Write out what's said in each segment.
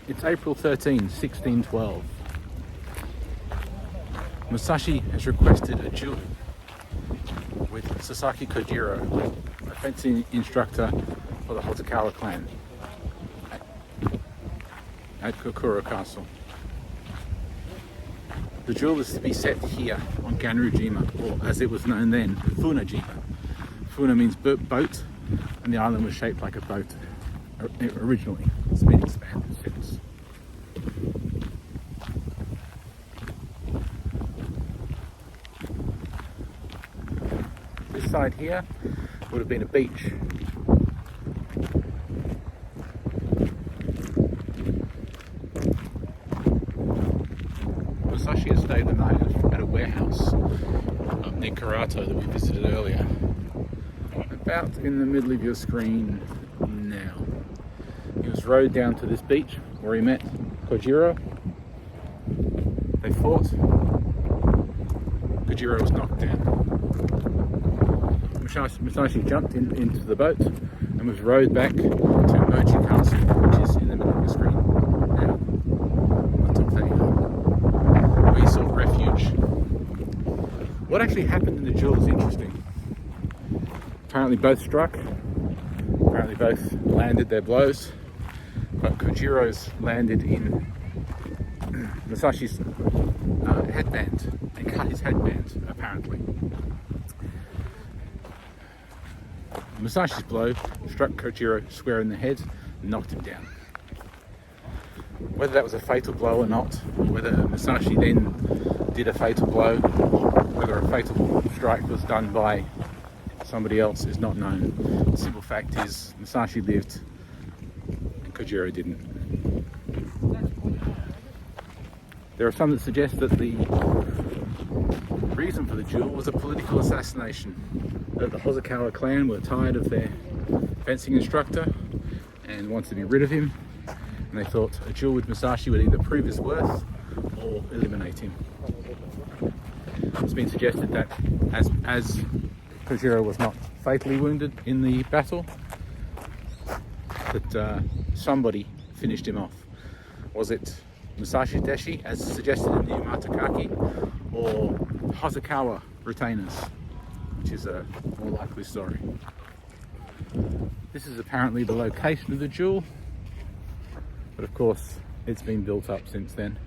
It's April 13, 1612. Musashi has requested a duel with Sasaki Kojiro, a fencing instructor for the Hosokawa clan, at Kokuro Castle. The duel is to be set here on Ganryu Jima, or as it was known then, Funa Jima. Funa means boat, and the island was shaped like a boat originally. It's been expanded since. This side here would have been a beach. Musashi has stayed the night at a warehouse up near Karato that we visited earlier. About in the middle of your screen now. He was rowed down to this beach where he met Kojiro. They fought. Kojiro was knocked down. Musashi jumped into the boat and was rowed back to Mochi Castle, which is in the middle of your screen now. Where he sought refuge. What actually happened in the duel is interesting. Apparently both struck. Apparently both landed their blows. But Kojiro's landed in Musashi's headband and cut his headband, apparently. Musashi's blow struck Kojiro square in the head and knocked him down. Whether that was a fatal blow or not, whether Musashi then did a fatal blow, or whether a fatal strike was done by somebody else is not known. The simple fact is Musashi lived and Kojiro didn't. There are some that suggest that the reason for the duel was a political assassination, that the Hosokawa clan were tired of their fencing instructor and wanted to be rid of him, and they thought a duel with Musashi would either prove his worth or eliminate him. It's been suggested that as Kojiro was not fatally wounded in the battle, that somebody finished him off. Was it Musashi Deshi, as suggested in the Umatakaki, or Hosokawa retainers, which is a more likely story. This is apparently the location of the duel, but of course it's been built up since then.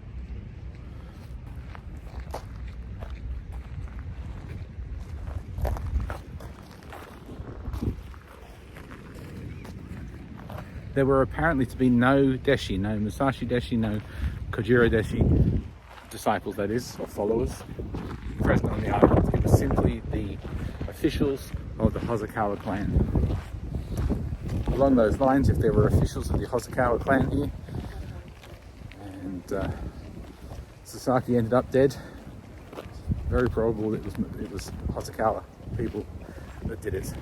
There were apparently to be no Deshi, no Musashi Deshi, no Kojiro Deshi disciples, that is, or followers, present on the island. It was simply the officials of the Hosokawa clan. Along those lines, if there were officials of the Hosokawa clan here, and Sasaki ended up dead, very probable it was Hosokawa people that did it.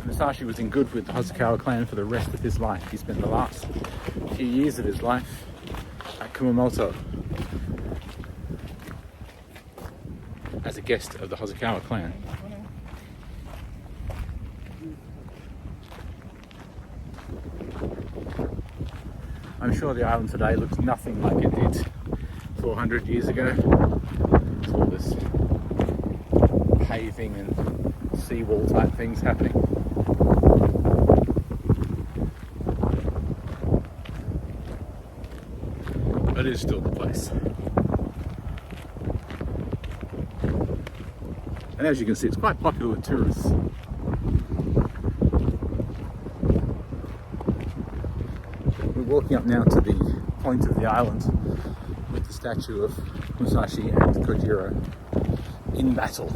Musashi was in good with the Hosokawa clan for the rest of his life. He spent the last few years of his life at Kumamoto as a guest of the Hosokawa clan. I'm sure the island today looks nothing like it did 400 years ago. There's all this paving and seawall type things happening. But it is still the place. And as you can see, it's quite popular with tourists. We're walking up now to the point of the island with the statue of Musashi and Kojiro in battle.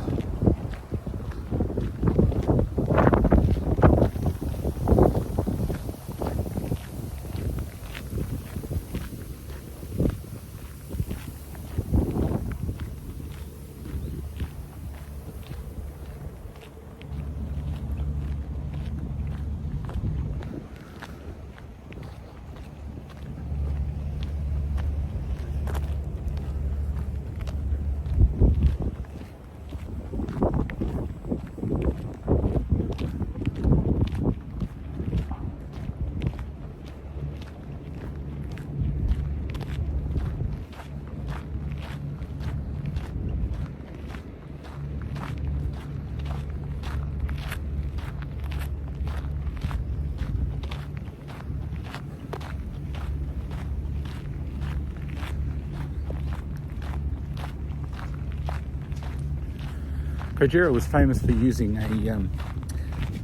Kojiro was famous for using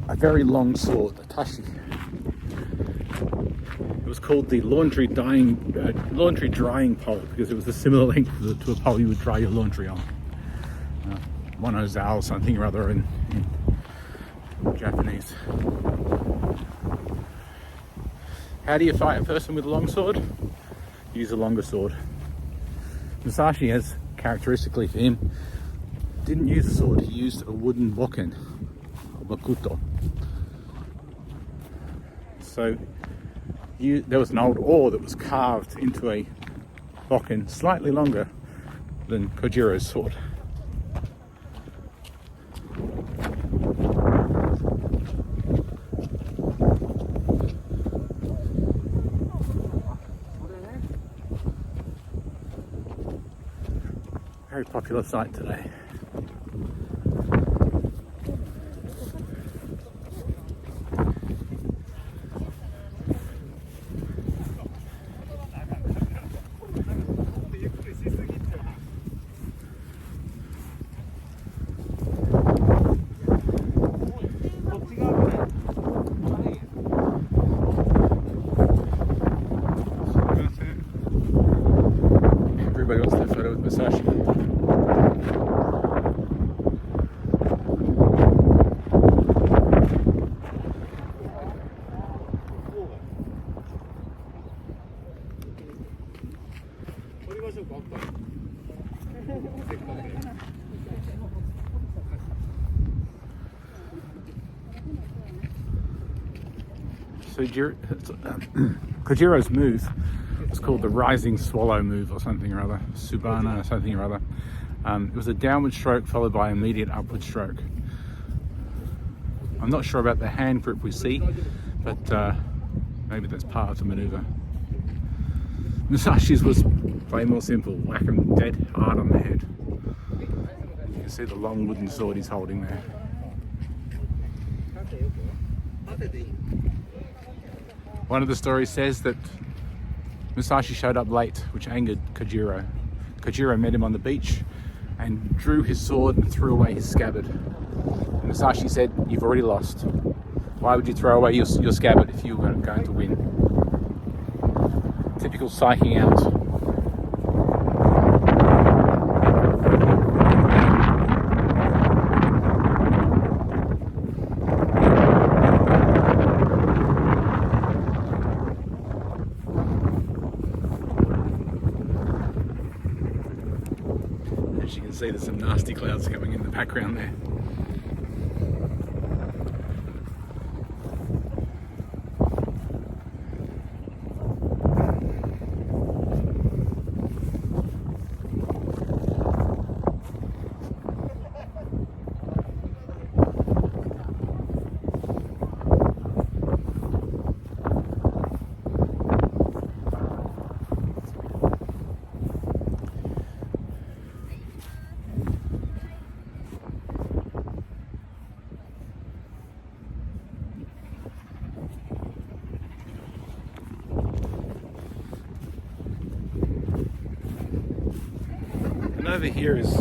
a very long sword, a tashi. It was called the laundry drying pole because it was a similar length to a pole you would dry your laundry on. Monozao something or other in Japanese. How do you fight a person with a long sword? Use a longer sword. Musashi, has characteristically for him, didn't use a sword, he used a wooden bokken, or bakuto. So there was an old oar that was carved into a bokken slightly longer than Kojiro's sword. Very popular site today. Everybody wants their photo with Musashi. So Kojiro's move was called the rising swallow move or something or other, Subana or something or other. It was a downward stroke followed by immediate upward stroke. I'm not sure about the hand grip we see, but maybe that's part of the maneuver. Musashi's was way more simple, whack him dead hard on the head. You can see the long wooden sword he's holding there. One of the stories says that Musashi showed up late, which angered Kojiro. Kojiro met him on the beach and drew his sword and threw away his scabbard. And Musashi said, "You've already lost. Why would you throw away your scabbard if you were going to win?" Typical psyching out. As you can see, there's some nasty clouds coming in the background there. And over here is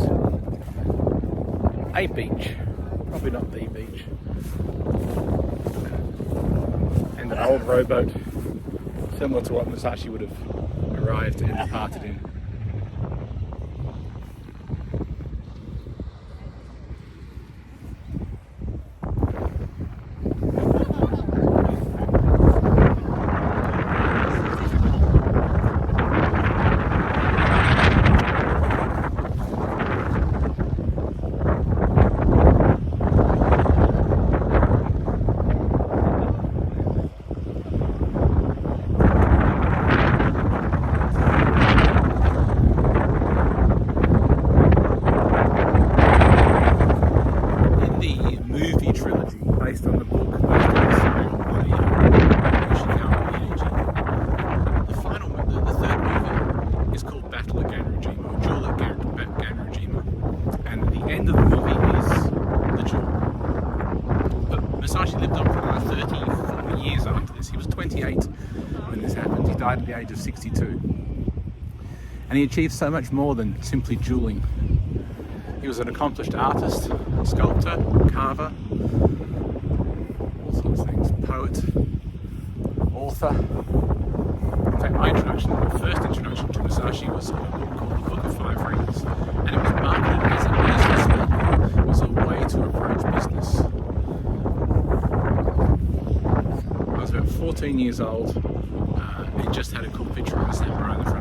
a beach, probably not the beach, and an old rowboat, similar to what Musashi would have arrived and departed in. Based on the book, based on the song by the final movie, the third movie, is called Battle at Ganryu Jima, or Duel at Ganryu Jima, and the end of the movie is the duel. But Musashi lived on for about 30, 40 years after this. He was 28 when this happened. He died at the age of 62. And he achieved so much more than simply dueling. He was an accomplished artist, sculptor, carver, all sorts of things, poet, author. In fact, my first introduction to Musashi was a book called The Book of Five Rings, and it was marketed as a business book. It was a way to approach business. I was about 14 years old. It just had a cool picture of a samurai on the front.